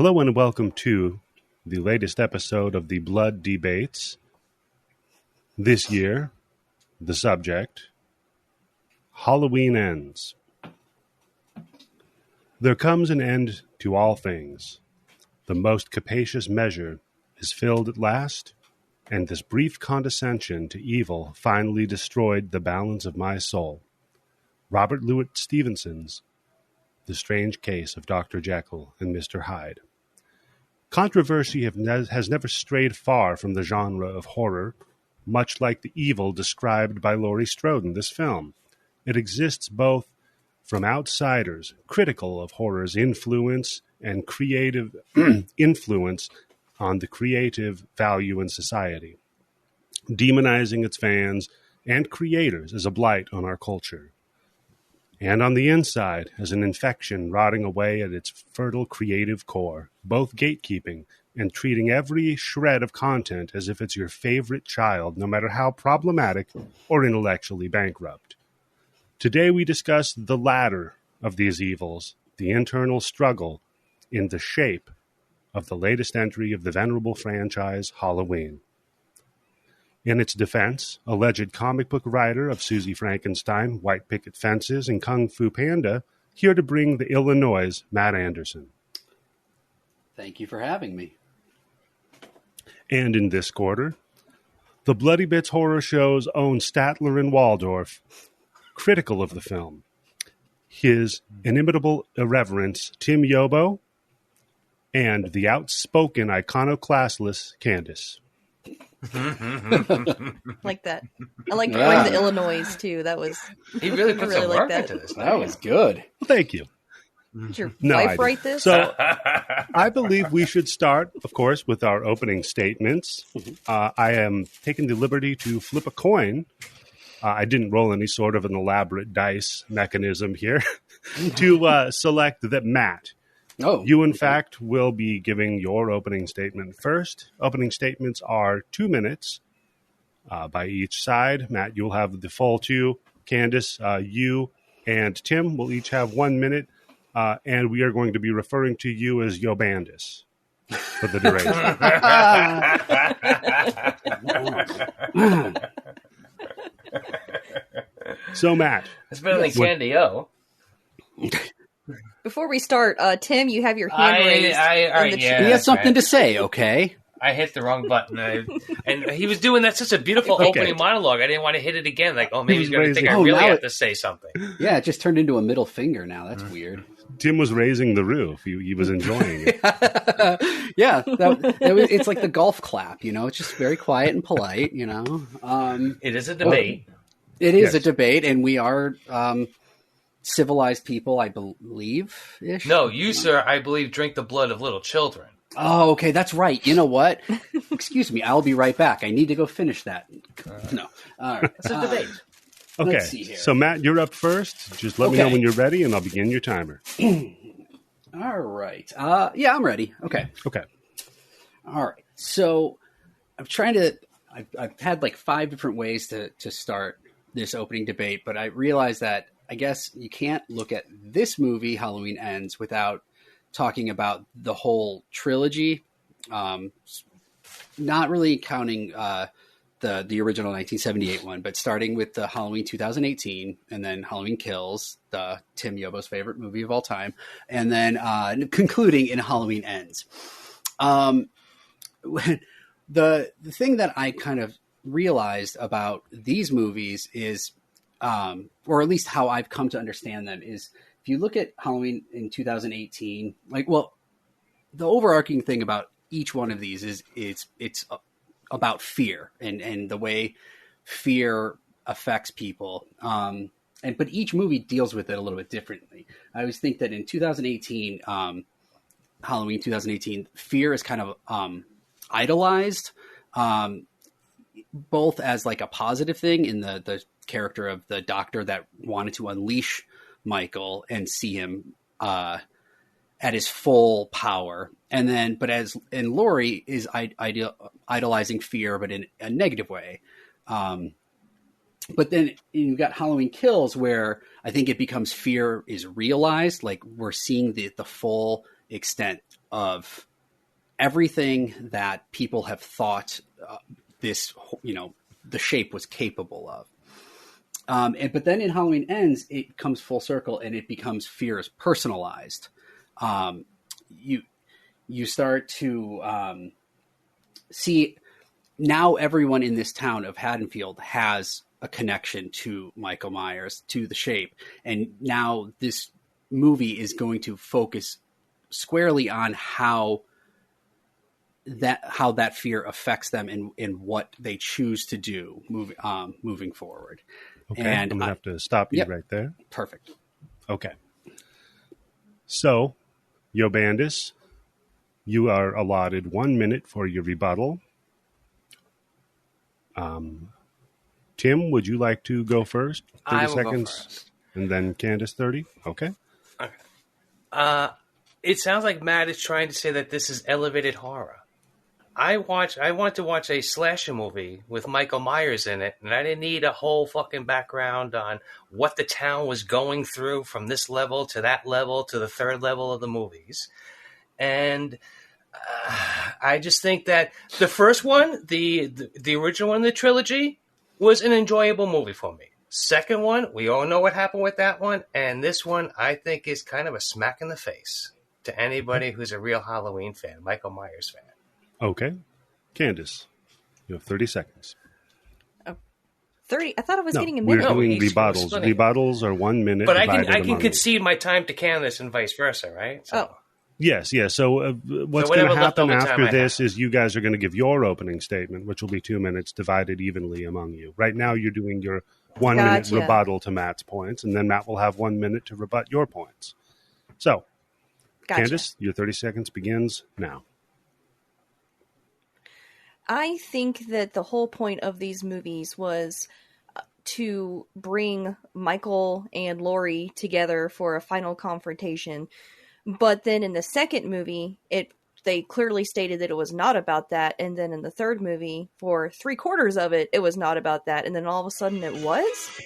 Hello and welcome to the latest episode of the Blood Debates. This year, the subject, Halloween Ends. There comes an end to all things. The most capacious measure is filled at last, and this brief condescension to evil finally destroyed the balance of my soul. Robert Louis Stevenson's The Strange Case of Dr. Jekyll and Mr. Hyde. Controversy has never strayed far from the genre of horror, much like the evil described by Laurie Strode in this film. It exists both from outsiders, critical of horror's influence and creative influence on the creative value in society, demonizing its fans and creators as a blight on our culture. And on the inside, as an infection rotting away at its fertile creative core, both gatekeeping and treating every shred of content as if it's your favorite child, no matter how problematic or intellectually bankrupt. Today we discuss the latter of these evils, the internal struggle in the shape of the latest entry of the venerable franchise, Halloween. In its defense, alleged comic book writer of Susie Frankenstein, White Picket Fences, and Kung Fu Panda, here to bring the Illinois' Matt Anderson. Thank you for having me. And in this quarter, the Bloody Bits Horror Show's own Statler and Waldorf, critical of the film. His inimitable irreverence, Tim Yobo, and the outspoken iconoclastless Candice. Like that. I like to bring the Illinois too. That was he really put some work that. into this. That was good. Well, thank you. Did your wife write this? So I believe we should start, of course, with our opening statements. I am taking the liberty to flip a coin. I didn't roll any sort of an elaborate dice mechanism here to select that Matt. Oh, you, in fact, will be giving your opening statement first. Opening statements are 2 minutes by each side. Matt, you'll have the full 2. Candice, you and Tim will each have 1 minute. And we are going to be referring to you as Yobandis for the duration. So, Matt. It's better than Candy O. Before we start, Tim, you have your hand raised. He has something to say, okay? I hit the wrong button. And he was doing that such a beautiful opening monologue. I didn't want to hit it again. Like, maybe he's going to think I really have to say something. Yeah, it just turned into a middle finger now. That's weird. Tim was raising the roof. He was enjoying it. Yeah, it's like the golf clap, It's just very quiet and polite, It is a debate. It is a debate, and we are civilized people, I believe-ish. No, you, sir, I believe, drink the blood of little children. Oh, okay, that's right. You know what? Excuse me, I'll be right back. I need to go finish that. No. All right. It's a debate. Okay, let's see here. So Matt, you're up first. Just let me know when you're ready, and I'll begin your timer. All right. Yeah, I'm ready. Okay. All right. So I'm trying to. I've had like 5 different ways to start this opening debate, but I realized that I guess you can't look at this movie, Halloween Ends, without talking about the whole trilogy. Not really counting the original 1978 one, but starting with the Halloween 2018, and then Halloween Kills, the Tim Yobo's favorite movie of all time, and then concluding in Halloween Ends. The thing that I kind of realized about these movies is, or at least how I've come to understand them, is if you look at Halloween in 2018, the overarching thing about each one of these is it's about fear and the way fear affects people. But each movie deals with it a little bit differently. I always think that in 2018, Halloween 2018, fear is kind of idolized, both as like a positive thing in the character of the doctor that wanted to unleash Michael and see him at his full power. And then, but and Laurie is idolizing fear, but in a negative way. But then you've got Halloween Kills, where I think it becomes fear is realized. Like we're seeing the full extent of everything that people have thought this, the Shape was capable of. But then in Halloween Ends, it comes full circle and it becomes fear is personalized. You start to see now everyone in this town of Haddonfield has a connection to Michael Myers, to the Shape. And now this movie is going to focus squarely on how that fear affects them and what they choose to do moving forward. Okay, and I'm going to have to stop you right there. Perfect. Okay. So, Yobandis, you are allotted 1 minute for your rebuttal. Tim, would you like to go first? 30 seconds. Go first. And then Candice, 30? Okay. It sounds like Matt is trying to say that this is elevated horror. I want to watch a slasher movie with Michael Myers in it, and I didn't need a whole fucking background on what the town was going through from this level to that level to the third level of the movies. And I just think that the first one, the original one in the trilogy, was an enjoyable movie for me. Second one, we all know what happened with that one. And this one, I think, is kind of a smack in the face to anybody who's a real Halloween fan, Michael Myers fan. Okay. Candice, you have 30 seconds. 30? I thought I was getting a minute. We're doing rebuttals. Rebuttals are 1 minute. But I can concede my time to Candice and vice versa, right? So. Yes. So what's going to happen after this is you guys are going to give your opening statement, which will be 2 minutes divided evenly among you. Right now, you're doing your 1 minute rebuttal to Matt's points, and then Matt will have 1 minute to rebut your points. So, Candice, your 30 seconds begins now. I think that the whole point of these movies was to bring Michael and Laurie together for a final confrontation. But then in the second movie, they clearly stated that it was not about that. And then in the third movie, for 3/4 of it, it was not about that. And then all of a sudden it was.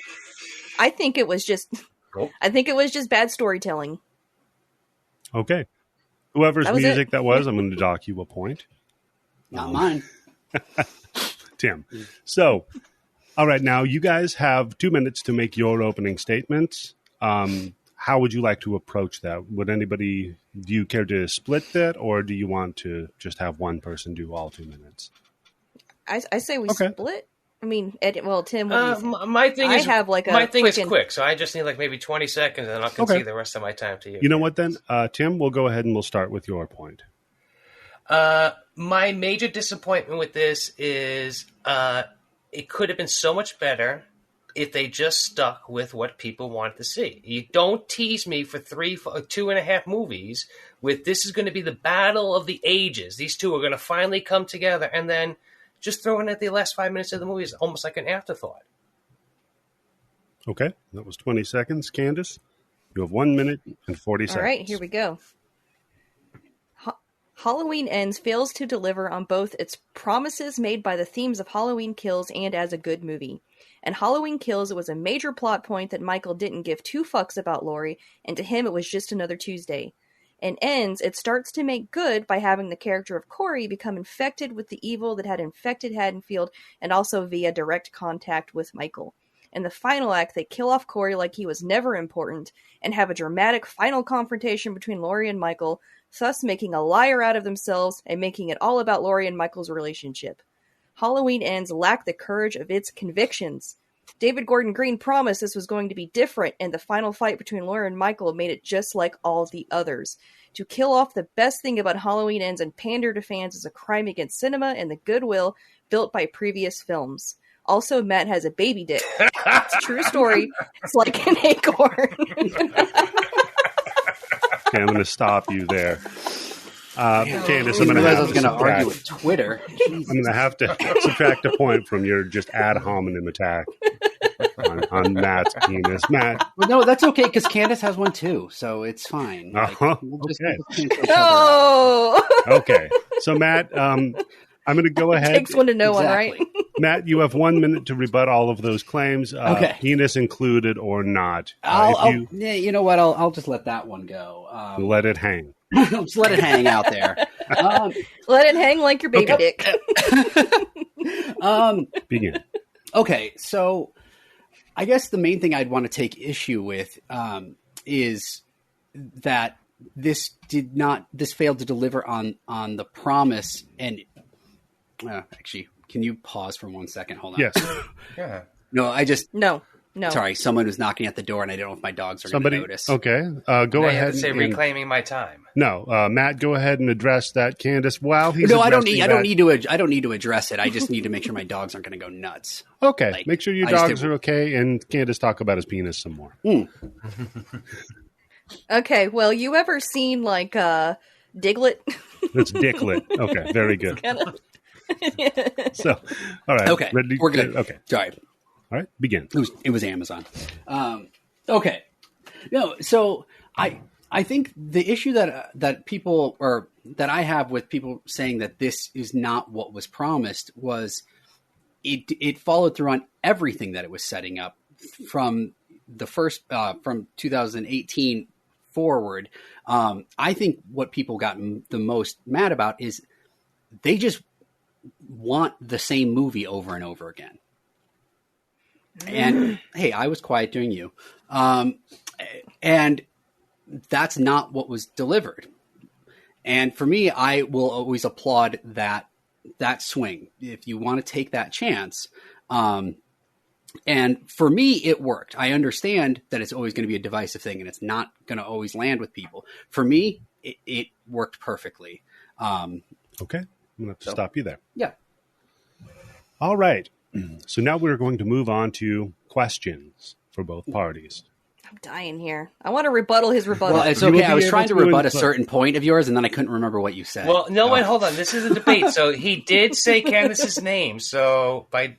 I think it was just bad storytelling. Okay. Whoever's music that was, I'm going to dock you a point. Not mine. Tim. So, all right, now you guys have 2 minutes to make your opening statements. How would you like to approach that? Do you care to split that, or do you want to just have one person do all 2 minutes? I say we split. I mean, Tim, my thing is quick, so I just need maybe 20 seconds, and I'll concede the rest of my time to you. You know what, then? Tim, we'll go ahead and we'll start with your point. My major disappointment with this is it could have been so much better if they just stuck with what people wanted to see. You don't tease me for 2.5 movies with this is going to be the battle of the ages. These two are going to finally come together, and then just throw in at the last 5 minutes of the movie is almost like an afterthought. Okay, that was 20 seconds. Candice, you have 1 minute and 40 seconds. All right, here we go. Halloween Ends fails to deliver on both its promises made by the themes of Halloween Kills and as a good movie. And Halloween Kills was a major plot point that Michael didn't give 2 fucks about Laurie, and to him it was just another Tuesday. In Ends, it starts to make good by having the character of Corey become infected with the evil that had infected Haddonfield, and also via direct contact with Michael. In the final act, they kill off Corey like he was never important, and have a dramatic final confrontation between Laurie and Michael, thus making a liar out of themselves and making it all about Laurie and Michael's relationship. Halloween Ends lacked the courage of its convictions. David Gordon Green promised this was going to be different, and the final fight between Laurie and Michael made it just like all the others. To kill off the best thing about Halloween Ends and pander to fans is a crime against cinema and the goodwill built by previous films. Also, Matt has a baby dick. It's a true story. It's like an acorn. Okay, I'm going to stop you there. Candice, I'm going to argue with Twitter. I'm going to have to subtract a point from your just ad hominem attack on Matt's penis. Matt. Well, no, that's okay because Candice has one too, so it's fine. Okay. So, Matt, I'm going to go ahead. It takes one to know one, right? Matt, you have 1 minute to rebut all of those claims, penis included or not. You know what? I'll just let that one go. Let it hang. Just let it hang out there. Let it hang like your baby dick. Begin. Okay, so I guess the main thing I'd want to take issue with is that this failed to deliver on the promise. And actually, can you pause for 1 second? Hold on. Yes. Yeah. No, No. Sorry, someone was knocking at the door, and I don't know if my dogs are going to notice. Okay. Go Now you ahead. have to say reclaiming my time. No, Matt, go ahead and address that. Candice, while he's No, I don't addressing need to address it. I just need to make sure my dogs aren't going to go nuts. Okay, Like, make sure your I just dogs are okay, and Candice talk about his penis some more. Okay, well, you ever seen like Diglett? That's Dicklet. Okay, very good. So, all right. Okay, ready? we're good. Okay, Sorry. all right, begin. It was Amazon. Okay. No, so I think the issue that people, or that I have with people saying that this is not what was promised, was it followed through on everything that it was setting up from the first from 2018 forward. I think what people got the most mad about is they just want the same movie over and over again. And hey, I was quiet doing you. And that's not what was delivered. And for me, I will always applaud that swing. If you want to take that chance. And for me, it worked. I understand that it's always going to be a divisive thing and it's not going to always land with people. For me, it worked perfectly. Okay, I'm going to have to stop you there. Yeah. All right. So now we're going to move on to questions for both parties. I'm dying here. I want to rebuttal his rebuttal. Well, it's You will okay. be I was able trying to to rebut a input. certain point of yours, and then I couldn't remember what you said. Well, no, wait, hold on. This is a debate. So he did say Candice's name. So by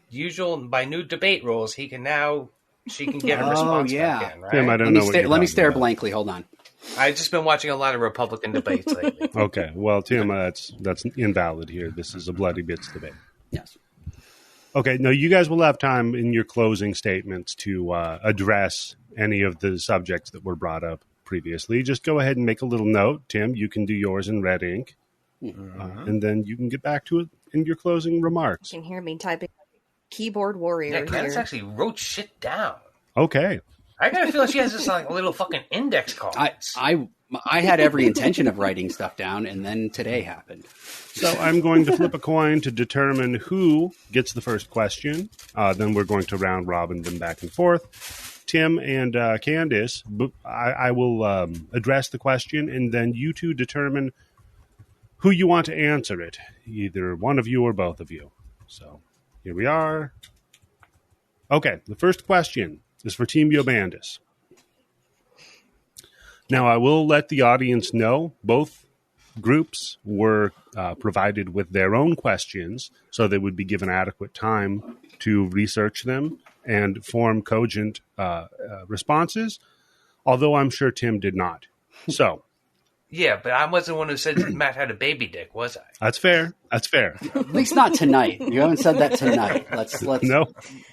new debate rules, she can get a response back in, right? Tim, I don't know what you're Let me talking stare about. blankly. Hold on. I've just been watching a lot of Republican debates lately. Okay, well, Tim, that's invalid here. This is a bloody bits debate. Yes. Okay, no, you guys will have time in your closing statements to address any of the subjects that were brought up previously. Just go ahead and make a little note. Tim, you can do yours in red ink, and then you can get back to it in your closing remarks. You can hear me typing keyboard warrior Yeah, Candice here. actually wrote shit down. Okay. I got a feeling she has this like a little fucking index card. I had every intention of writing stuff down, and then today happened. So I'm going to flip a coin to determine who gets the first question. Then we're going to round robin them back and forth. Tim and Candice, I will address the question, and then you two determine who you want to answer it. Either one of you or both of you. So here we are. Okay, the first question is for Team Yobandis. Now, I will let the audience know both groups were provided with their own questions, so they would be given adequate time to research them and form cogent responses, although I'm sure Tim did not. So, Yeah, but I wasn't the one who said Matt had a baby dick, was I? that's fair. That's fair. At least not tonight. You haven't said that tonight. Let's. No?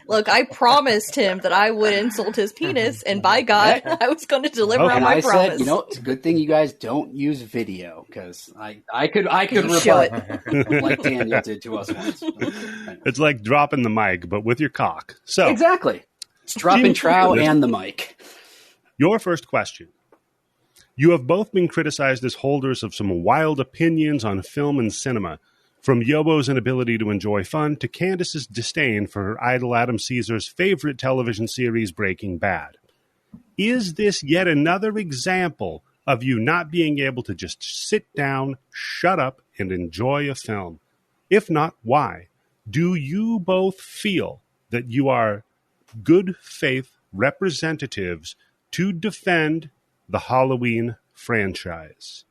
Look, I promised him that I would insult his penis, and by God, I was going to deliver Okay. on And my I promise. said, it's a good thing you guys don't use video, because I could Show rebut like Daniel did to us once. It's like dropping the mic, but with your cock. So, Exactly. It's dropping trow and the mic. your first question. You have both been criticized as holders of some wild opinions on film and cinema, from Yobo's inability to enjoy fun to Candice's disdain for her idol Adam Caesar's favorite television series, Breaking Bad. Is this yet another example of you not being able to just sit down, shut up, and enjoy a film? If not, why? Do you both feel that you are good faith representatives to defend the Halloween franchise?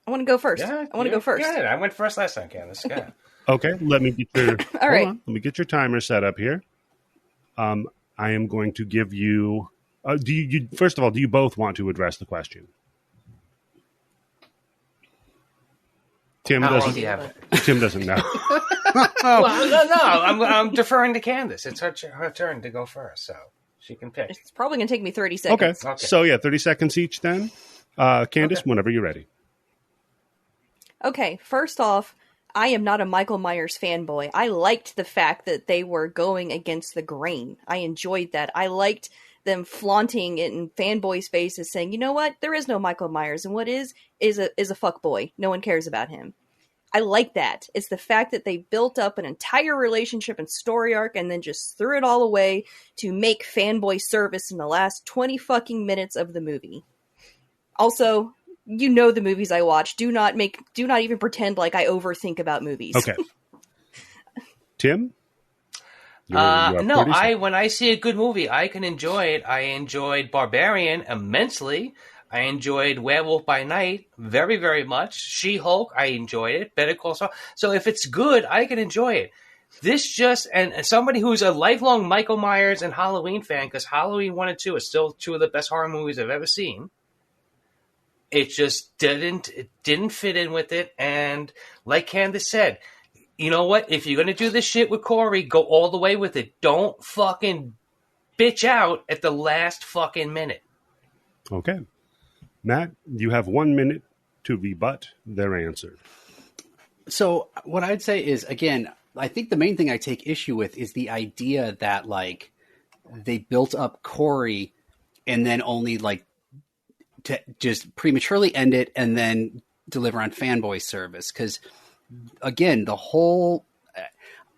I want to go first. Yeah, I want to go first. Good. I went first last time, Candice. Yeah. Okay, let me get your All right. hold on. Let me get your timer set up here. I am going to give you. Do you first of all? Do you both want to address the question? Tim How long doesn't. do you have? Tim doesn't know. Well, no. I'm deferring to Candice. It's her turn to go first, so she can pick. It's probably going to take me 30 Okay. seconds. Okay. So yeah, 30 seconds each then. Candice, Okay. whenever you're ready. Okay, first off, I am not a Michael Myers fanboy. I liked the fact that they were going against the grain. I enjoyed that. I liked them flaunting it in fanboy spaces, saying, "You know what? There is no Michael Myers, and what is a fuck boy. No one cares about him." I like that. It's the fact that they built up an entire relationship and story arc and then just threw it all away to make fanboy service in the last 20 fucking minutes of the movie. Also, you know the movies I watch. Do not even pretend like I overthink about movies. Okay. Tim? You're a No, producer. when I see a good movie, I can enjoy it. I enjoyed Barbarian immensely. I enjoyed Werewolf by Night very, very much. She-Hulk, I enjoyed it. Better Call Saul. So if it's good, I can enjoy it. This just, and somebody who's a lifelong Michael Myers and Halloween fan, because Halloween 1 and 2 are still two of the best horror movies I've ever seen. It just didn't fit in with it. And like Candice said, you know what? If you're going to do this shit with Corey, go all the way with it. Don't fucking bitch out at the last fucking minute. Okay. Matt, you have 1 minute to rebut their answer. So what I'd say is, again, I think the main thing I take issue with is the idea that like they built up Corey and then only like to just prematurely end it and then deliver on fanboy service. Because again, the whole,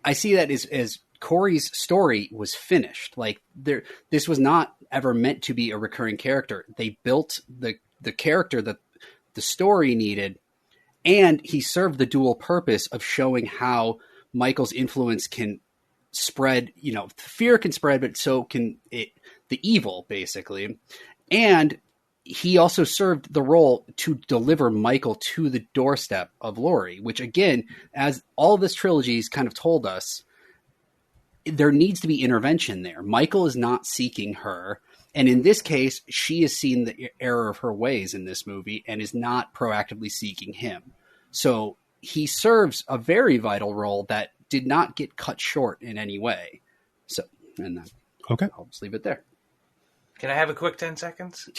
I see that as Corey's story was finished. Like this was not ever meant to be a recurring character. They built the character that the story needed, and he served the dual purpose of showing how Michael's influence can spread, fear can spread, but so can it, the evil basically. And he also served the role to deliver Michael to the doorstep of Laurie, which again, as all of this trilogy has kind of told us, there needs to be intervention there. Michael is not seeking her. And in this case, she has seen the error of her ways in this movie and is not proactively seeking him. So he serves a very vital role that did not get cut short in any way. So, and then Okay. I'll just leave it there. Can I have a quick 10 seconds?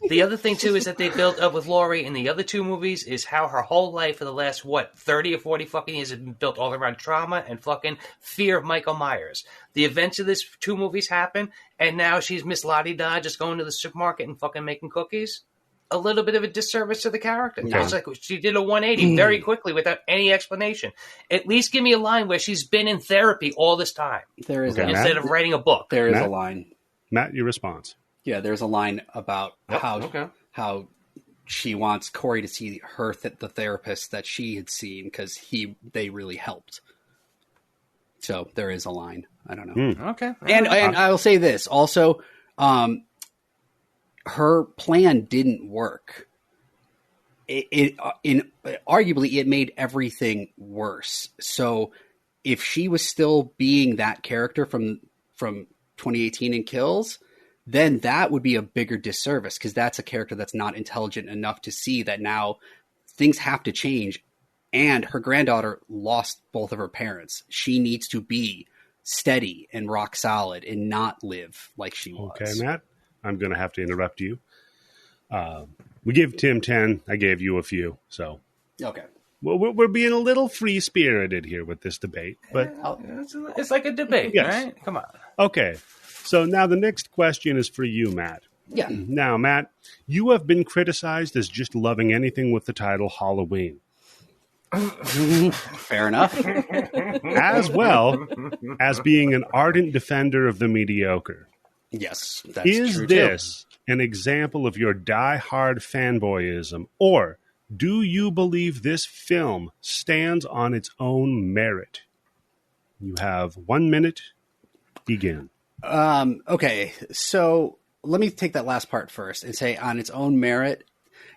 The other thing, too, is that they built up with Laurie in the other two movies is how her whole life for the last, 30 or 40 fucking years has been built all around trauma and fucking fear of Michael Myers. The events of these two movies happen, and now she's Miss Lottie-Da just going to the supermarket and fucking making cookies. A little bit of a disservice to the character. Okay. It's like she did a 180 very quickly without any explanation. At least give me a line where she's been in therapy all this time There is Okay, instead of writing a book. there is Matt? a line. Matt, your response. Yeah, there's a line about Yep, how okay. how she wants Corey to see her the therapist that she had seen because they really helped. So there is a line. I don't know. Okay. And I will say this also, her plan didn't work. Arguably it made everything worse. So if she was still being that character from 2018 in Kills, then that would be a bigger disservice because that's a character that's not intelligent enough to see that now things have to change. And her granddaughter lost both of her parents. She needs to be steady and rock solid and not live like she was. Okay, Matt, I'm going to have to interrupt you. We gave Tim 10. I gave you a few. So Okay. we're being a little free-spirited here with this debate. But It's like a debate, Yes. right? Come on. okay. So now the next question is for you, Matt. Yeah. Now, Matt, you have been criticized as just loving anything with the title Halloween, Fair enough. as well as being an ardent defender of the mediocre. Yes. That's Is true this an example of your die-hard fanboyism, or do you believe this film stands on its own merit? You have 1 minute. Begin. Okay. So let me take that last part first and say on its own merit.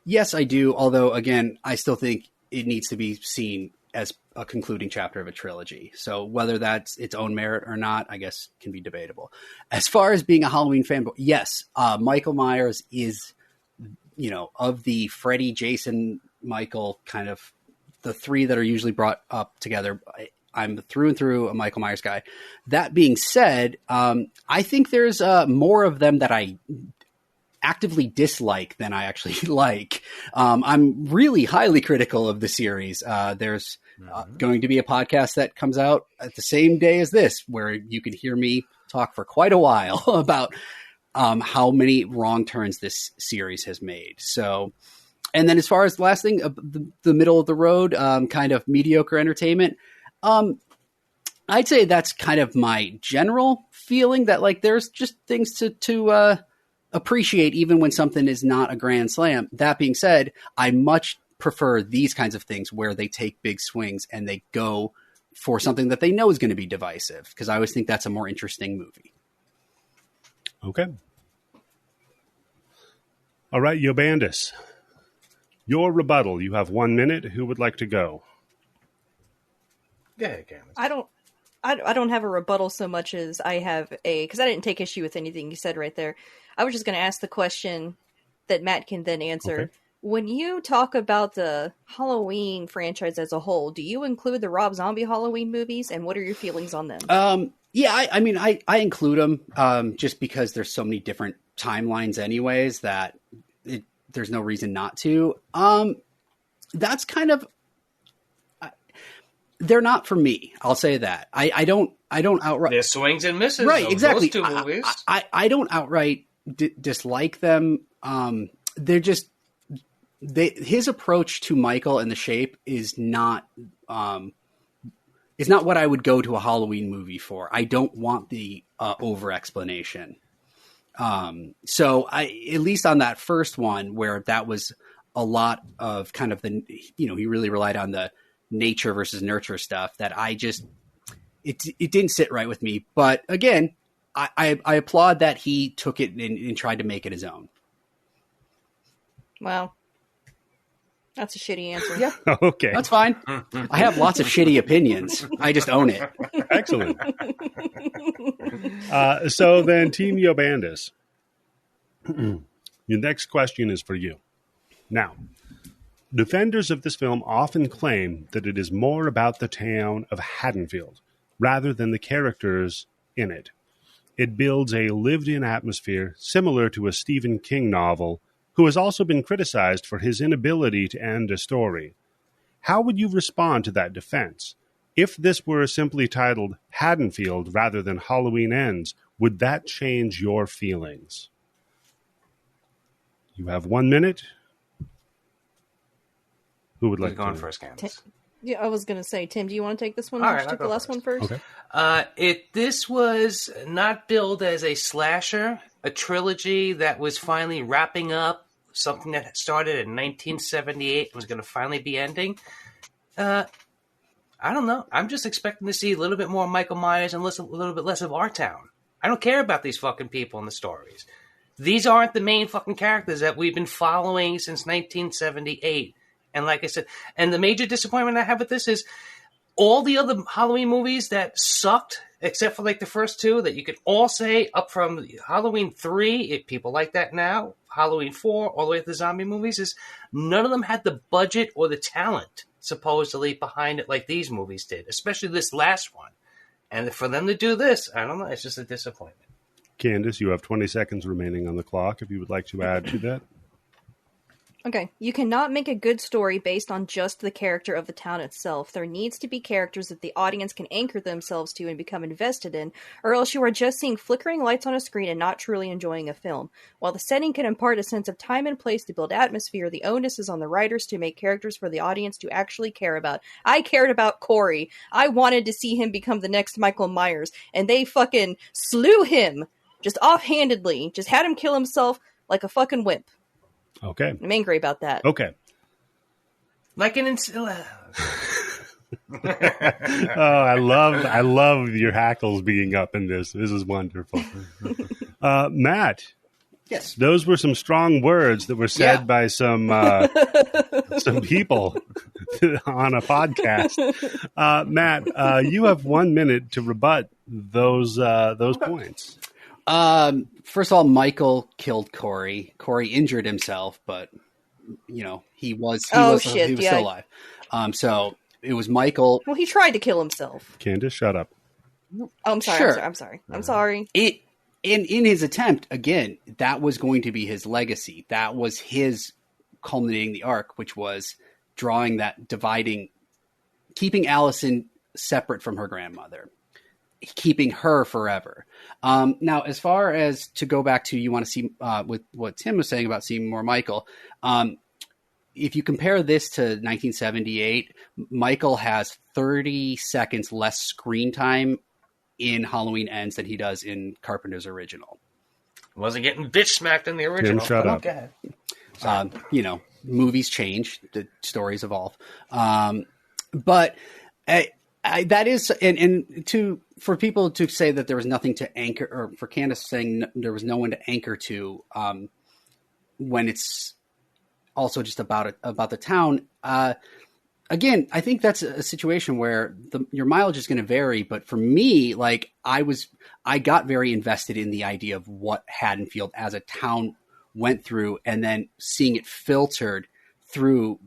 Yes, I do. Although again, I still think it needs to be seen as a concluding chapter of a trilogy. So whether that's its own merit or not, I guess can be debatable. As far as being a Halloween fanboy, yes, Michael Myers is, of the Freddy, Jason, Michael, kind of the three that are usually brought up together. I'm through and through a Michael Myers guy. That being said, I think there's more of them that I actively dislike than I actually like. I'm really highly critical of the series. There's going to be a podcast that comes out at the same day as this, where you can hear me talk for quite a while about how many wrong turns this series has made. So, and then as far as the last thing, the middle of the road, kind of mediocre entertainment, I'd say that's kind of my general feeling, that like there's just things to appreciate even when something is not a grand slam. That being said, I much prefer these kinds of things where they take big swings and they go for something that they know is going to be divisive, because I always think that's a more interesting movie. Okay. All right, Yobandis. Your rebuttal. You have 1 minute. Who would like to go? Yeah, Candice. I don't have a rebuttal so much as I have because I didn't take issue with anything you said right there. I was just going to ask the question that Matt can then answer. Okay. When you talk about the Halloween franchise as a whole, do you include the Rob Zombie Halloween movies, and what are your feelings on them? Yeah, I include them just because there's so many different timelines anyways that there's no reason not to. That's kind of, they're not for me. I'll say that. I don't outright. There's swings and misses. Right, exactly. Those two movies. I don't outright dislike them. They're just, his approach to Michael and the Shape is not what I would go to a Halloween movie for. I don't want the over explanation. So at least on that first one, where that was a lot of kind of he really relied on the nature versus nurture stuff, that it didn't sit right with me. But again, I applaud that he took it and tried to make it his own. Well, that's a shitty answer. Yeah. Okay. That's fine. I have lots of shitty opinions. I just own it. Excellent. So then, Team Yobandis, your next question is for you. Now, defenders of this film often claim that it is more about the town of Haddonfield rather than the characters in it. It builds a lived-in atmosphere similar to a Stephen King novel, who has also been criticized for his inability to end a story. How would you respond to that defense? If this were simply titled Haddonfield rather than Halloween Ends, would that change your feelings? You have 1 minute. Who would like Who's going to? first, Candice? Yeah, I was going to say, Tim, do you want to take this one? All You right, should I'll take the go last first. one first. Okay. This was not billed as a slasher, a trilogy that was finally wrapping up, something that started in 1978 and was going to finally be ending. I don't know. I'm just expecting to see a little bit more Michael Myers and a little bit less of our town. I don't care about these fucking people in the stories. These aren't the main fucking characters that we've been following since 1978. And like I said, and the major disappointment I have with this is all the other Halloween movies that sucked, except for like the first two that you could all say up from Halloween 3, if people like that now, Halloween 4, all the way to the zombie movies, is none of them had the budget or the talent supposedly behind it like these movies did, especially this last one. And for them to do this, I don't know, it's just a disappointment. Candice, you have 20 seconds remaining on the clock if you would like to add to that. Okay, you cannot make a good story based on just the character of the town itself. There needs to be characters that the audience can anchor themselves to and become invested in, or else you are just seeing flickering lights on a screen and not truly enjoying a film. While the setting can impart a sense of time and place to build atmosphere, the onus is on the writers to make characters for the audience to actually care about. I cared about Corey. I wanted to see him become the next Michael Myers, and they fucking slew him, just offhandedly, just had him kill himself like a fucking wimp. Okay. I'm angry about that. Okay. Like an I love your hackles being up in this. This is wonderful. Matt. Yes. Those were some strong words that were said by some people on a podcast. Matt, you have 1 minute to rebut those points. First of all, Michael killed Corey. Corey injured himself, but he was still alive. So it was Michael. Well, he tried to kill himself. Candice, shut up. Oh, I'm sorry. Sure. I'm sorry. I'm sorry. in his attempt, again, that was going to be his legacy. That was his culminating the arc, which was drawing that dividing, keeping Allison separate from her grandmother, keeping her forever. Now, as far as to go back to, you want to see with what Tim was saying about seeing more Michael, if you compare this to 1978, Michael has 30 seconds less screen time in Halloween Ends than he does in Carpenter's original. Wasn't getting bitch smacked in the original. Tim, shut up. Go ahead. Movies change, the stories evolve. But that is, for people to say that there was nothing to anchor, or for Candice saying there was no one to anchor to, when it's also just about the town. Again, I think that's a situation where your mileage is going to vary. But for me, like I got very invested in the idea of what Haddonfield as a town went through, and then seeing it filtered through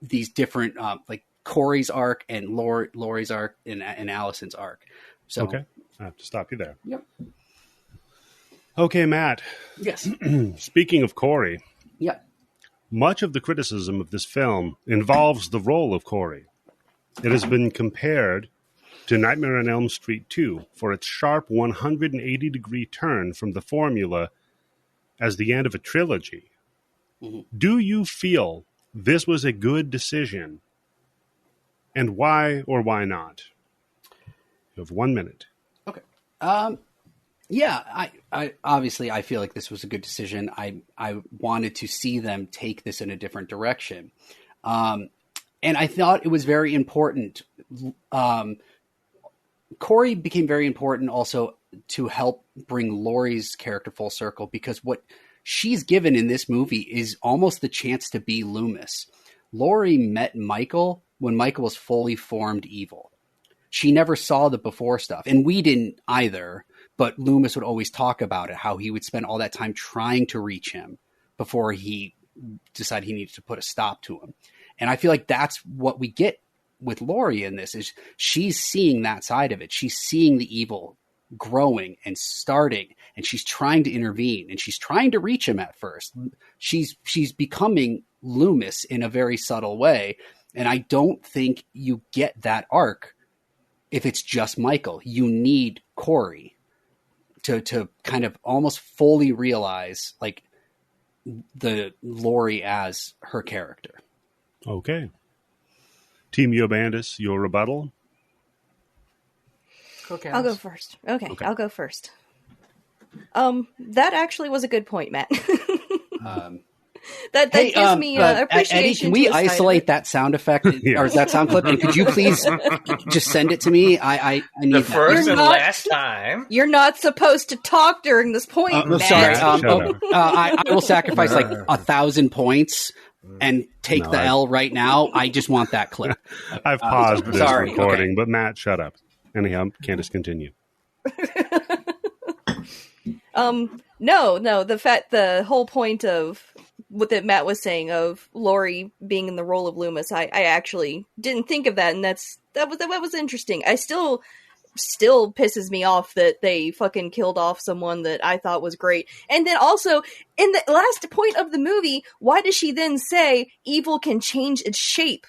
these different, like Corey's arc and Laurie's arc and Allison's arc. So, Okay. I have to stop you there. Yep. Okay, Matt. Yes. Speaking of Corey, Yep. much of the criticism of this film involves the role of Corey. It has been compared to Nightmare on Elm Street 2 for its sharp 180-degree turn from the formula as the end of a trilogy. Mm-hmm. Do you feel this was a good decision? And why or why not? You have 1 minute. Okay. Yeah, I obviously I feel like this was a good decision. I wanted to see them take this in a different direction. And I thought it was very important. Corey became very important also to help bring Laurie's character full circle, because what she's given in this movie is almost the chance to be Loomis. Laurie met Michael when Michael was fully formed evil. She never saw the before stuff, and we didn't either. But Loomis would always talk about it, how he would spend all that time trying to reach him before he decided he needed to put a stop to him. And I feel like that's what we get with Laurie in this, is she's seeing that side of it. She's seeing the evil growing and starting, and she's trying to intervene, and she's trying to reach him at first. She's becoming Loomis in a very subtle way. And I don't think you get that arc if it's just Michael. You need Corey to kind of almost fully realize like the Laurie as her character. Okay. Team Yobandis, your rebuttal? Okay, I'll go first. Okay, I'll go first. That actually was a good point, Matt. That gives me appreciation. Eddie, can we isolate that sound effect or that sound clip? And could you please just send it to me? I need the that. first and last time. You're not supposed to talk during this point, Matt. Sorry. I will sacrifice like 1,000 points and take the L right now. I just want that clip. I've paused this recording, but Matt, shut up. Anyhow, Candice, continue. No, the whole point of what that Matt was saying of Laurie being in the role of Loomis, I actually didn't think of that, and that was interesting. I still pisses me off that they fucking killed off someone that I thought was great. And then also, in the last point of the movie, why does she then say evil can change its shape?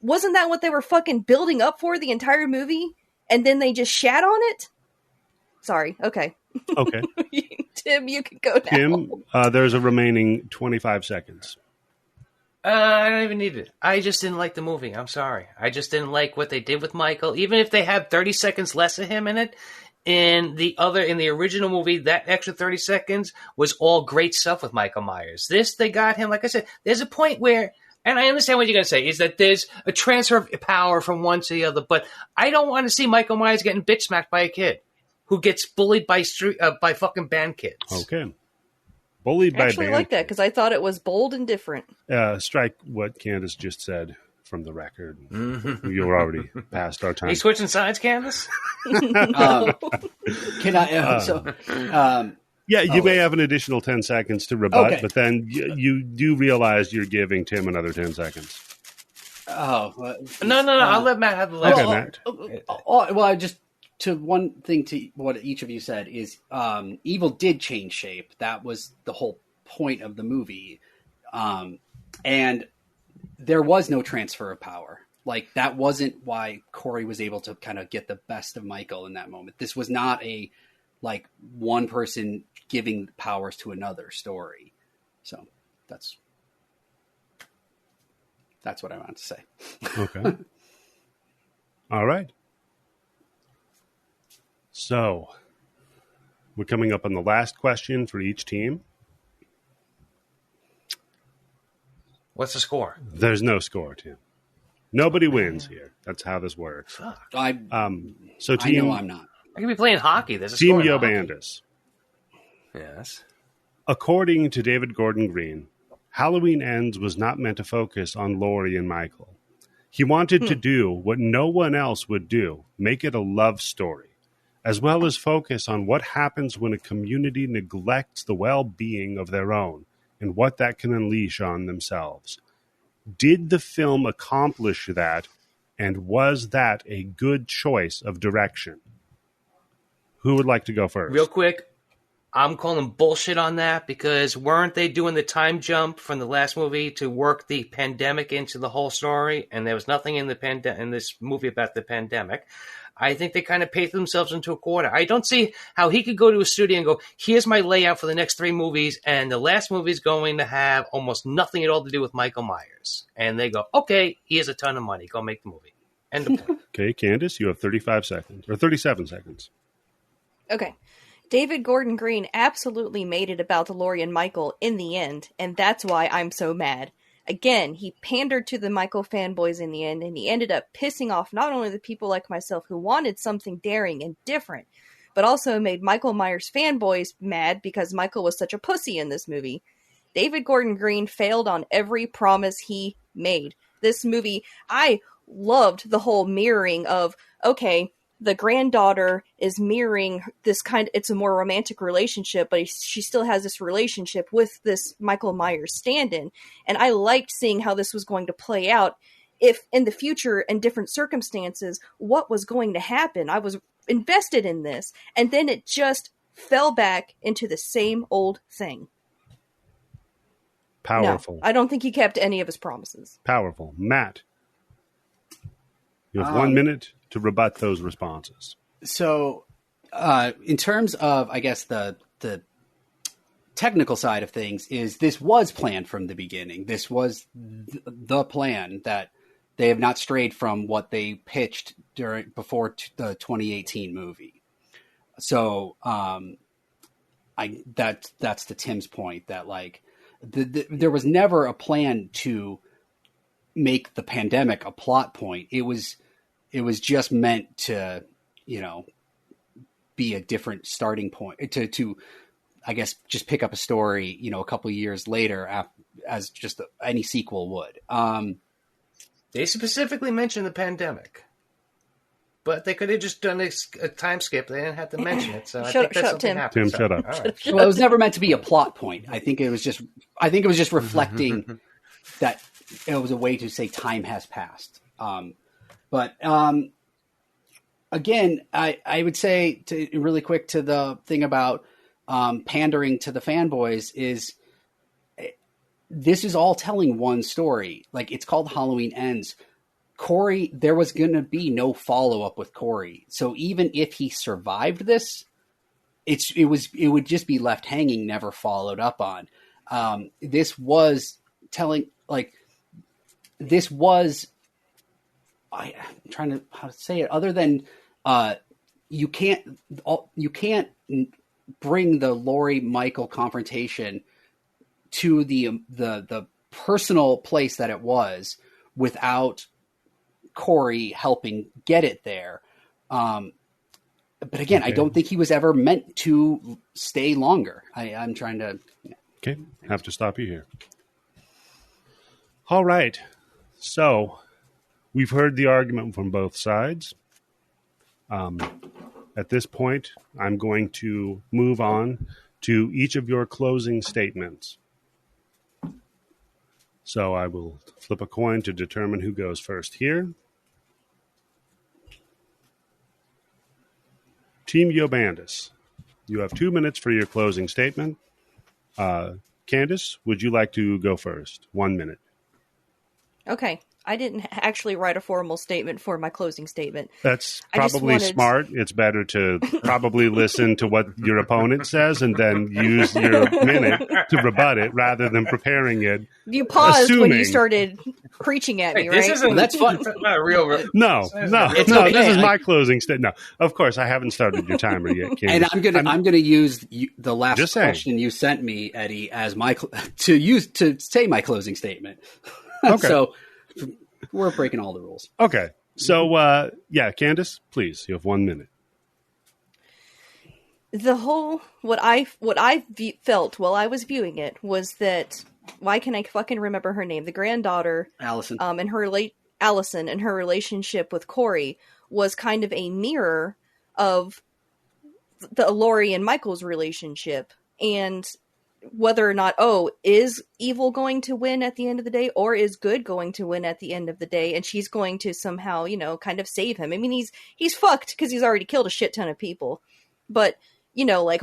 Wasn't that what they were fucking building up for the entire movie? And then they just shat on it? Sorry, okay. Okay. Tim, you can go now. Tim, there's a remaining 25 seconds. I don't even need it. I just didn't like the movie. I'm sorry. I just didn't like what they did with Michael. Even if they had 30 seconds less of him in it, in the original movie, that extra 30 seconds was all great stuff with Michael Myers. This, they got him, like I said, there's a point where, and I understand what you're going to say, is that there's a transfer of power from one to the other, but I don't want to see Michael Myers getting bitch smacked by a kid who gets bullied by fucking band kids. Okay. Bullied by band kids. I actually like that because I thought it was bold and different. Strike what Candice just said from the record. You were already past our time. Are you switching sides, Candice? Can I? Yeah, you may have an additional 10 seconds to rebut, but then you do realize you're giving Tim another 10 seconds. No. I'll let Matt have the last. Okay, Matt. Well, I just to one thing to what each of you said is evil did change shape. That was the whole point of the movie. And there was no transfer of power. Like, that wasn't why Corey was able to kind of get the best of Michael in that moment. This was not a, like, one person giving powers to another story. So that's what I wanted to say. Okay. All right. So we're coming up on the last question for each team. What's the score? There's no score, Tim. Nobody wins here. That's how this works. Fuck. So I team, know I'm not. I could be playing hockey. There's a Team score in hockey. Yobandis. Yes. According to David Gordon Green, Halloween Ends was not meant to focus on Laurie and Michael. He wanted to do what no one else would do, make it a love story, as well as focus on what happens when a community neglects the well-being of their own and what that can unleash on themselves. Did the film accomplish that, and was that a good choice of direction? Who would like to go first? Real quick, I'm calling bullshit on that because weren't they doing the time jump from the last movie to work the pandemic into the whole story? And there was nothing in in this movie about the pandemic. I think they kind of paced themselves into a quarter. I don't see how he could go to a studio and go, here's my layout for the next 3 movies, and the last movie is going to have almost nothing at all to do with Michael Myers. And they go, okay, here's a ton of money. Go make the movie. End of point. Okay, Candice, you have 35 seconds, or 37 seconds. Okay. David Gordon Green absolutely made it about Laurie and Michael in the end, and that's why I'm so mad. Again, he pandered to the Michael fanboys in the end, and he ended up pissing off not only the people like myself who wanted something daring and different, but also made Michael Myers fanboys mad because Michael was such a pussy in this movie. David Gordon Green failed on every promise he made. This movie, I loved the whole mirroring of, okay, the granddaughter is mirroring this it's a more romantic relationship, but she still has this relationship with this Michael Myers stand-in. And I liked seeing how this was going to play out if in the future and different circumstances, what was going to happen. I was invested in this. And then it just fell back into the same old thing. Powerful. No, I don't think he kept any of his promises. Powerful. Matt, you have 1 minute to rebut those responses. So, in terms of, I guess, the technical side of things, is this was planned from the beginning. This was the plan that they have not strayed from what they pitched before the 2018 movie. So, that's to Tim's point that, like, there was never a plan to make the pandemic a plot point. It was just meant to, be a different starting point to, I guess, just pick up a story, a couple of years later as just any sequel would. They specifically mentioned the pandemic, but they could have just done a time skip. They didn't have to mention it. So I think that's something happened. Tim, shut up. All right. Well, it was never meant to be a plot point. I think it was just reflecting that it was a way to say time has passed. But again, I would say really quick to the thing about pandering to the fanboys is this is all telling one story. Like, it's called Halloween Ends. Corey, there was going to be no follow-up with Corey. So even if he survived this, it would just be left hanging, never followed up on. This was telling, like, this was, I'm trying to, how to say it, other than you can't bring the Laurie Michael confrontation to the personal place that it was without Corey helping get it there. But again, okay. I don't think he was ever meant to stay longer. I'm trying to. Yeah. Okay, have to stop you here. All right, so we've heard the argument from both sides. At this point, I'm going to move on to each of your closing statements. So I will flip a coin to determine who goes first here. Team Yobandis, you have 2 minutes for your closing statement. Candice, would you like to go first? 1 minute. Okay. I didn't actually write a formal statement for my closing statement. That's probably smart. It's better to probably listen to what your opponent says and then use your minute to rebut it rather than preparing it. You paused when you started preaching at me, right? That's fun. Not real. No. okay. This is my closing statement. No, of course, I haven't started your timer yet, Candice. And I'm gonna use the last question you sent me, Eddie, as to say my closing statement. Okay. So we're breaking all the rules. Okay. So, Candice, please, you have 1 minute. The whole, what I felt while I was viewing it was that, why can I fucking remember her name? The granddaughter, Allison, Allison and her relationship with Corey was kind of a mirror of the Laurie and Michael's relationship, and whether or not, is evil going to win at the end of the day, or is good going to win at the end of the day, and she's going to somehow, kind of save him. I mean, he's fucked because he's already killed a shit ton of people, but,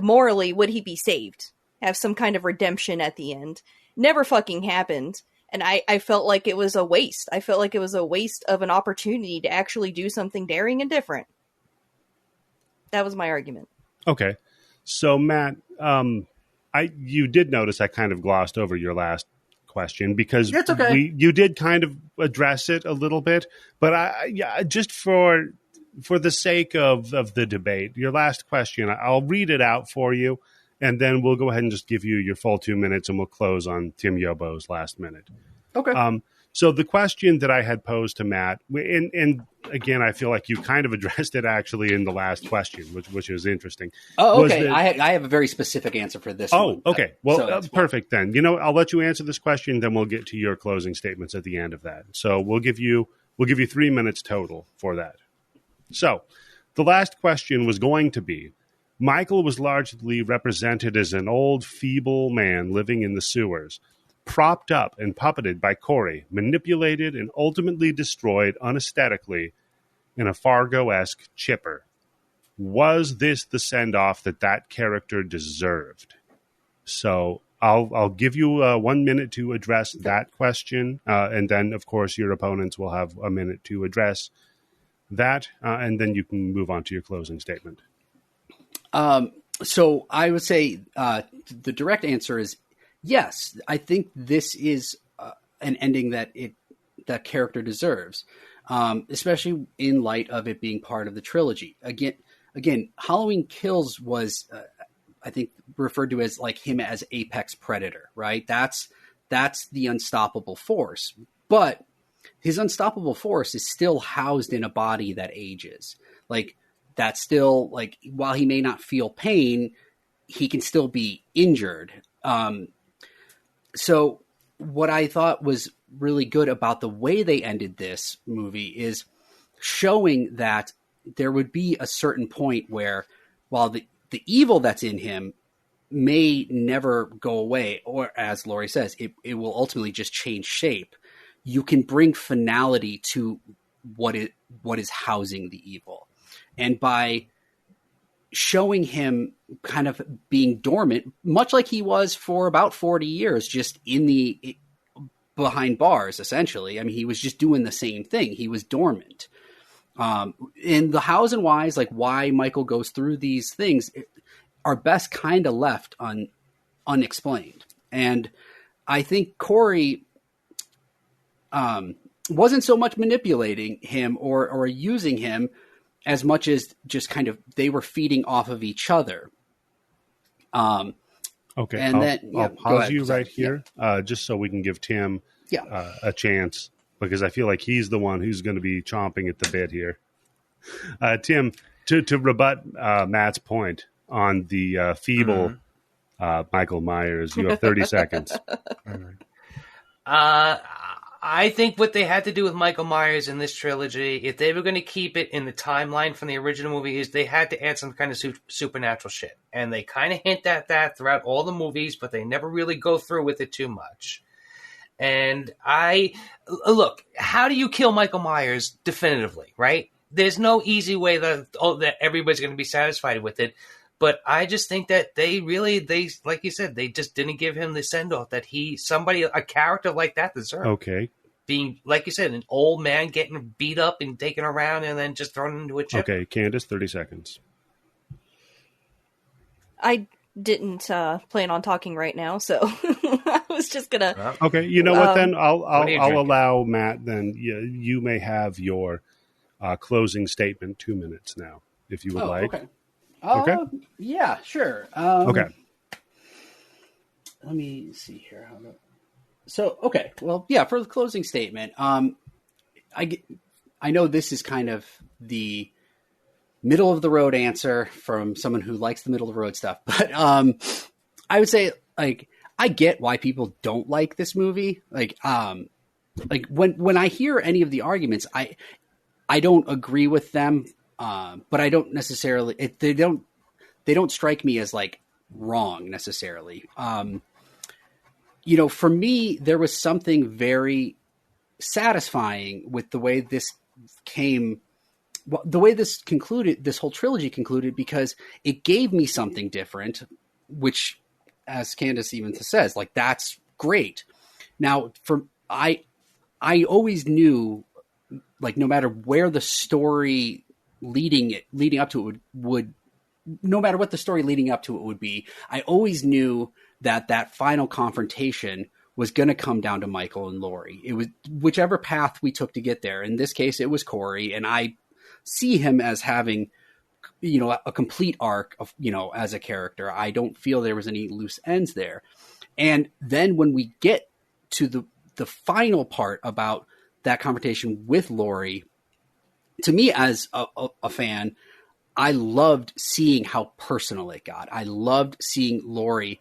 morally, would he be saved? Have some kind of redemption at the end? Never fucking happened, and I felt like it was a waste. I felt like it was a waste of an opportunity to actually do something daring and different. That was my argument. Okay. So, Matt, you did notice I kind of glossed over your last question because that's okay. You did kind of address it a little bit, but just for the sake of the debate, your last question, I'll read it out for you, and then we'll go ahead and just give you your full 2 minutes, and we'll close on Tim Yobo's last minute. Okay. So the question that I had posed to Matt, and again, I feel like you kind of addressed it actually in the last question, which is interesting. Oh, okay. I have a very specific answer for this one. Oh, okay. Well, perfect then. I'll let you answer this question, then we'll get to your closing statements at the end of that. So we'll give you 3 minutes total for that. So the last question was going to be, Michael was largely represented as an old, feeble man living in the sewers, propped up and puppeted by Corey, manipulated and ultimately destroyed unesthetically in a Fargo-esque chipper. Was this the send-off that character deserved? So I'll give you 1 minute to address that question, and then, of course, your opponents will have a minute to address that, and then you can move on to your closing statement. So I would say the direct answer is yes. I think this is an ending that character deserves, especially in light of it being part of the trilogy. Again, Halloween Kills was, I think, referred to as like him as apex predator, right? That's the unstoppable force, but his unstoppable force is still housed in a body that ages. Like, that's still, like, while he may not feel pain, he can still be injured. So what I thought was really good about the way they ended this movie is showing that there would be a certain point where, while the evil that's in him may never go away, or as Laurie says, it will ultimately just change shape, you can bring finality to what is housing the evil. And by showing him kind of being dormant, much like he was for about 40 years, just behind bars, essentially. I mean, he was just doing the same thing. He was dormant. And the hows and whys, like why Michael goes through these things, are best kind of left unexplained. And I think Corey wasn't so much manipulating him or using him as much as just kind of they were feeding off of each other. Okay, and I'll pause you right here, just so we can give Tim a chance, because I feel like he's the one who's going to be chomping at the bit here. Tim, to rebut Matt's point on the feeble Michael Myers, you have 30 seconds. I think what they had to do with Michael Myers in this trilogy, if they were going to keep it in the timeline from the original movie, is they had to add some kind of supernatural shit. And they kind of hint at that throughout all the movies, but they never really go through with it too much. And look, how do you kill Michael Myers definitively, right? there's no easy way that everybody's going to be satisfied with it. But I just think that they like you said, they just didn't give him the send off that a character like that deserved. Okay. Being, like you said, an old man getting beat up and taken around and then just thrown into a chip. Okay, Candice, 30 seconds. I didn't plan on talking right now, so I was just gonna. Okay, you know what? Then I'll drinking? allow Matt. Then you may have your closing statement. 2 minutes now, if you would like. Okay. Okay. Yeah, sure. Okay. Let me see here. So, okay. Well, yeah, for the closing statement, I know this is kind of the middle of the road answer from someone who likes the middle of the road stuff, but I would say, like, I get why people don't like this movie. Like when I hear any of the arguments, I don't agree with them. But I don't necessarily, they don't strike me as like wrong necessarily. For me, there was something very satisfying with the way this concluded, this whole trilogy concluded, because it gave me something different, which, as Candice even says, like, that's great. Now, I always knew, like, no matter where the story leading up to it would no matter what the story leading up to it would be, I always knew that final confrontation was going to come down to Michael and Laurie. It was whichever path we took to get there. In this case, it was Corey, and I see him as having, a complete arc of, as a character. I don't feel there was any loose ends there. And then when we get to the final part about that confrontation with Laurie, to me as a fan, I loved seeing how personal it got. I loved seeing Laurie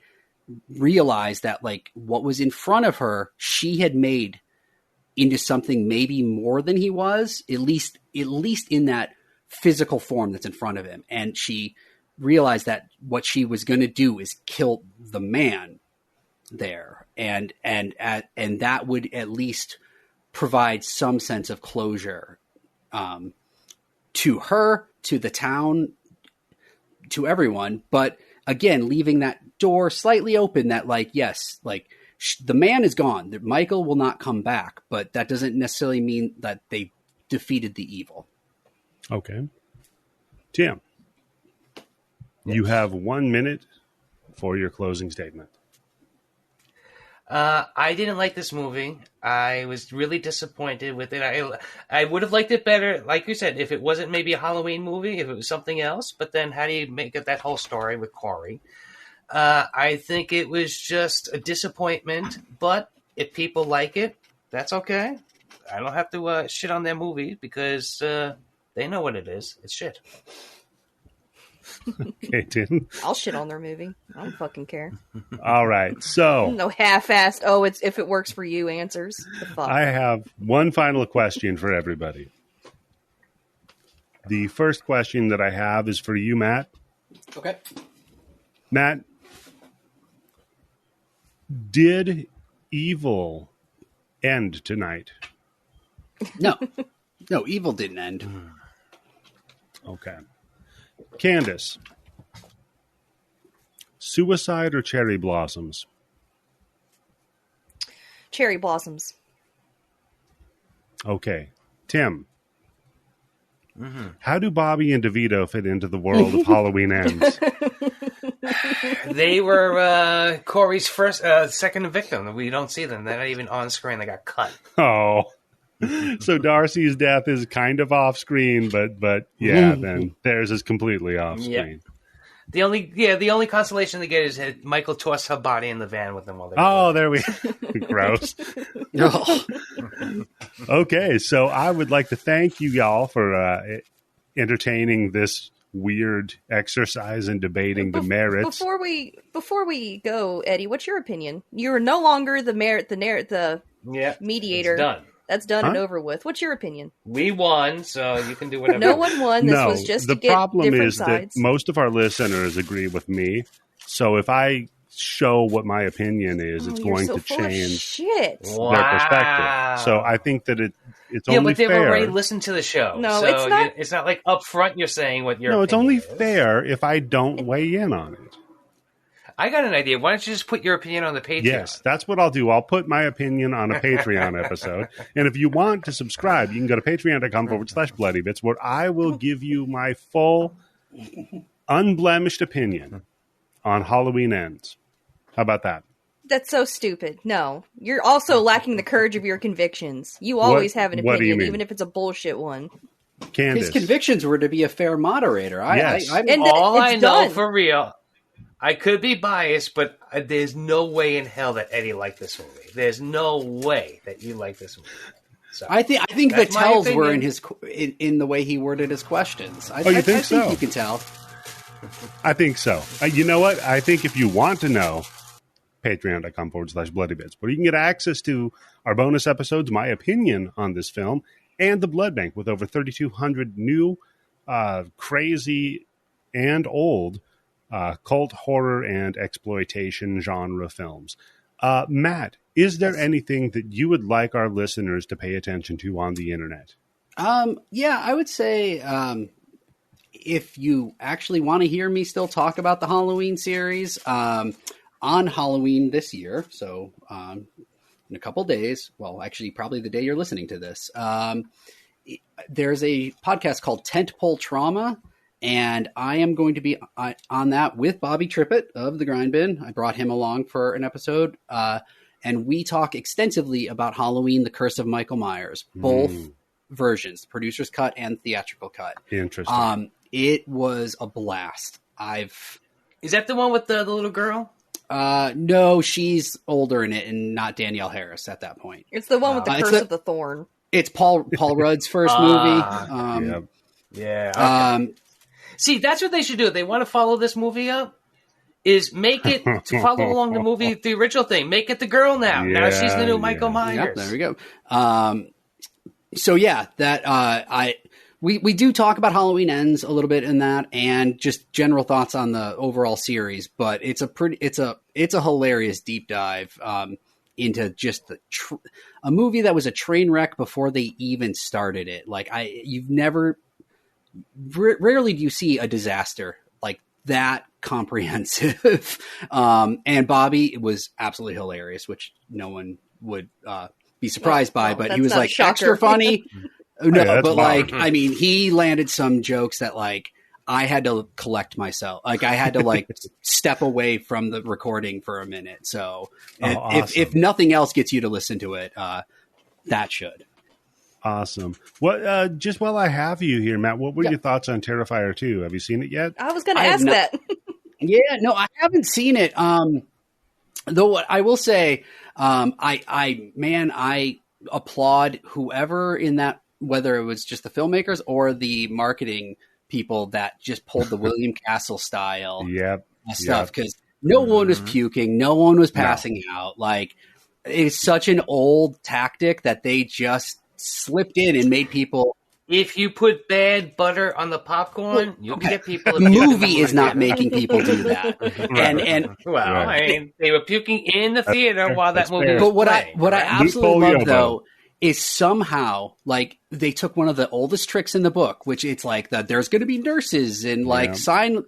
realize that, like, what was in front of her, she had made into something maybe more than he was, at least in that physical form that's in front of him. And she realized that what she was going to do is kill the man there. And that would at least provide some sense of closure, to her, to the town, to everyone. But again, leaving that door slightly open that, like, yes, like, the man is gone. Michael will not come back, but that doesn't necessarily mean that they defeated the evil. Okay. Tim, you have 1 minute for your closing statement. I didn't like this movie. I was really disappointed with it. I would have liked it better, like you said, if it wasn't maybe a Halloween movie, if it was something else. But then how do you make it that whole story with Corey? I think it was just a disappointment. But if people like it, that's okay. I don't have to shit on their movie because they know what it is. It's shit. Okay, Tim. I'll shit on their movie. I don't fucking care. All right, so No half-assed, it's if it works for you answers. The fuck? I have one final question for everybody. The first question that I have is for you, Matt. Okay. Matt, did evil end tonight? No, evil didn't end. Okay. Candice, suicide or cherry blossoms? Cherry blossoms. Okay. Tim, how do Bobby and DeVito fit into the world of Halloween Ends? They were Corey's second victim. We don't see them. They're not even on screen. They got cut. Oh. So Darcy's death is kind of off screen, but yeah, then theirs is completely off screen. Yeah. The only consolation they get is that Michael tossed her body in the van with them while they there we gross. Okay, so I would like to thank you y'all for entertaining this weird exercise in debating the merits. Before we go, Eddie, what's your opinion? You're no longer the mediator. It's done. That's done and over with. What's your opinion? We won, so you can do whatever. No one won. This was just to get different sides. The problem is that most of our listeners agree with me. So if I show what my opinion is, it's going to change their perspective. So I think that It's Yeah, only but they've fair. already listened to the show. No, so it's not- It's not like up front you're saying what your No, it's only opinion is. fair if I don't weigh in on it. I got an idea. Why don't you just put your opinion on the Patreon? Yes, that's what I'll do. I'll put my opinion on a Patreon episode. And if you want to subscribe, you can go to patreon.com/bloodybits, where I will give you my full, unblemished opinion on Halloween Ends. How about that? That's so stupid. No. You're also lacking the courage of your convictions. You always have an what do you opinion, mean? even if it's a bullshit one. Candice. His convictions were to be a fair moderator. Yes. And All I it's know done. for real, I could be biased, but there's no way in hell that Eddie liked this movie. There's no way that you like this movie. So, I think the that's my tells were opinion. in the way he worded his questions. Oh, you think so? You can tell. I think so. You know what? I think if you want to know, patreon.com/bloodybits, where you can get access to our bonus episodes, my opinion on this film, and the Blood Bank with over 3,200 new, crazy, and old cult horror and exploitation genre films. Matt, is there anything that you would like our listeners to pay attention to on the internet? Yeah, I would say if you actually want to hear me still talk about the Halloween series, on Halloween this year, so in a couple days, well, actually probably the day you're listening to this, there's a podcast called Tentpole Trauma, and I am going to be on that with Bobby Trippett of The Grind Bin. I brought him along for an episode, and we talk extensively about Halloween, The Curse of Michael Myers, both versions, the producer's cut and theatrical cut. Interesting. It was a blast. Is that the one with the little girl? No, she's older in it and not Danielle Harris at that point. It's the one with the It's Curse of the Thorn. It's Paul Rudd's first movie. Yep. Yeah. Okay. See, that's what they should do. If they want to follow this movie up, is make it to follow along the movie, the original thing. Make it the girl now. Now she's the new Michael Myers. Yep, there we go. So yeah, that we do talk about Halloween Ends a little bit in that, and just general thoughts on the overall series. But it's a hilarious deep dive into just a movie that was a train wreck before they even started it. Like rarely do you see a disaster like that comprehensive. And Bobby was absolutely hilarious, which no one would be surprised by, but he was not a like shocker. extra funny. No, Yeah, that's but like, wild. I mean, he landed some jokes that like I had to collect myself. Like I had to like step away from the recording for a minute. So awesome. if nothing else gets you to listen to it, that should. Awesome. What? Just while I have you here, Matt, what were your thoughts on Terrifier 2? Have you seen it yet? I was going to I have ask not- that. Yeah, no, I haven't seen it. Though what I will say, I applaud whoever in that, whether it was just the filmmakers or the marketing people that just pulled the William Castle style Yep. stuff, because no one was puking, no one was passing out. Like, it's such an old tactic that they just slipped in and made people. If you put bad butter on the popcorn, you can get people. The movie is not making people do that, and Well, Right. I mean, they were puking in the theater while that That's movie fair. was but what playing. I absolutely Loophole love Yobo. though is somehow like they took one of the oldest tricks in the book, which it's like that there's going to be nurses and like sign,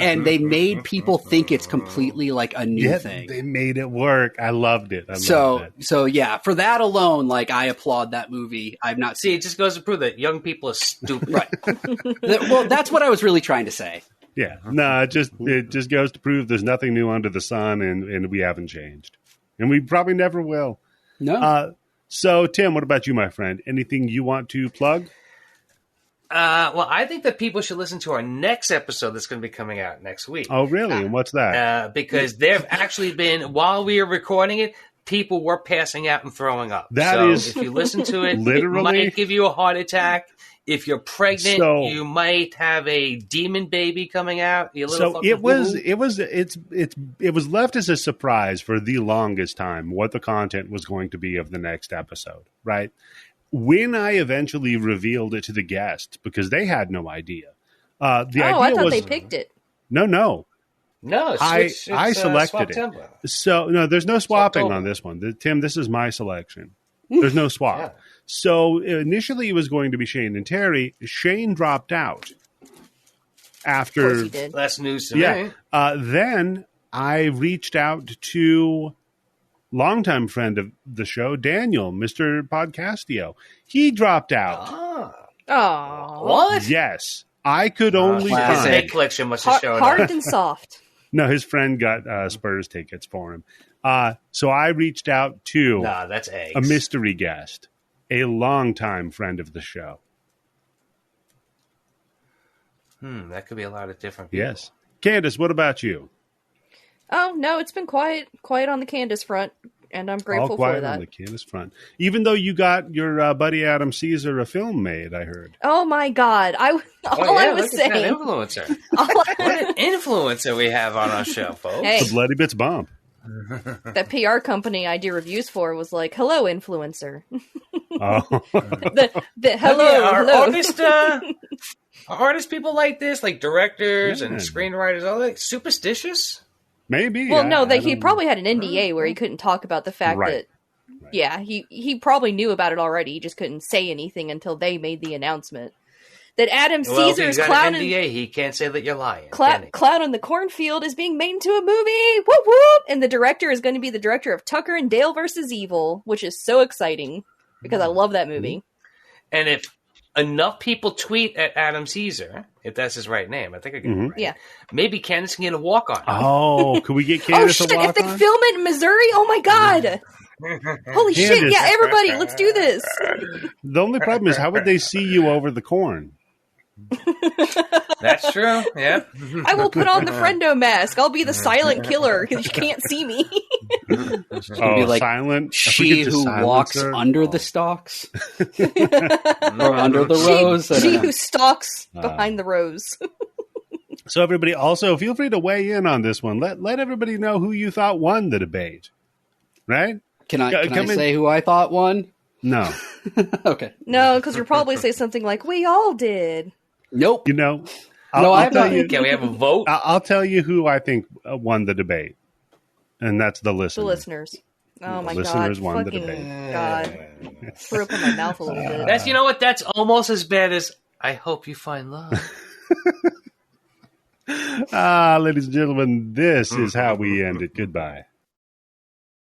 and they made people think it's completely like a new thing. They made it work. I loved it. So yeah, for that alone, like I applaud that movie. I've not See, seen. it just goes to prove that young people are stupid. Right. Well, that's what I was really trying to say. Yeah. No, it just goes to prove there's nothing new under the sun, and we haven't changed, and we probably never will. No. So, Tim, what about you, my friend? Anything you want to plug? Well, I think that people should listen to our next episode that's going to be coming out next week. Oh, really? And what's that? Because there have actually been, while we are recording it, people were passing out and throwing up. That is if you listen to it, literally- it might give you a heart attack. If you're pregnant, So- you might have a demon baby coming out. You little So fucking it was left as a surprise for the longest time what the content was going to be of the next episode, right? When I eventually revealed it to the guests, because they had no idea. The idea I thought was they picked it. no. No, I it's selected swap it. tempo. So no, there's no swapping October. on this one. Tim, this is my selection. There's no swap. Yeah. So initially it was going to be Shane and Terry. Shane dropped out Of after. course he did. Less news to Yeah. me. Then I reached out to longtime friend of the show, Daniel, Mr. Podcastio. He dropped out. Oh, What? Yes. I could only His classic. find. egg collection must have showed hard up. and soft. No, his friend got Spurs tickets for him. So I reached out to Nah, that's eggs. a mystery guest, a longtime friend of the show. That could be a lot of different people. Yes. Candice, what about you? Oh no, it's been quiet on the Candice front, and I'm All grateful quiet for that. on the Candice front. Even though you got your buddy Adam Caesar a film made, I heard. Oh my god! I was look saying. at that influencer. What an influencer we have on our show, folks. Hey, The Bloody Bits bump. that PR company I do reviews for was like, "Hello, influencer." Oh. Hello, Are hello. artist people like this, like directors and Yeah. screenwriters, all like superstitious? Maybe. Well, no, I he don't- probably had an NDA where he couldn't talk about the fact Right. that. Yeah, he probably knew about it already. He just couldn't say anything until they made the announcement that Adam Well, if Caesar's he's got clown an NDA, he can't say that you're lying. can he? Clown in the Cornfield is being made into a movie. Whoop whoop! And the director is going to be the director of Tucker and Dale versus Evil, which is so exciting because I love that movie. And if enough people tweet at Adam Caesar, if that's his right name, I think I get it right. Yeah. Maybe Candice can get a walk on. Oh, could we get Oh Candice shit! to If walk they on? film it in Missouri, oh my god! Holy shit! Candice. Yeah, everybody, let's do this. The only problem is, how would they see you over the corn? That's true. Yeah. I will put on the friendo mask. I'll be the silent killer because you can't see me. Oh, be like silent. If we She could just who silence walks her. under the stalks or under the rose. She who stalks behind the rose. So everybody, also feel free to weigh in on this one. Let everybody know who you thought won the debate. Right? Can I Come in- say who I thought won? No. Okay. No, because you'll probably say something like, "We all did." Nope. You know, No, I'm tell not- you. Can we have a vote? I'll tell you who I think won the debate, and that's the The listener. listeners. Oh my Listeners god! won the Fucking debate. god! Threw up in my mouth a little bit. That's you know what? That's almost as bad as I hope you find love. Ladies and gentlemen, this is how we end it. Goodbye.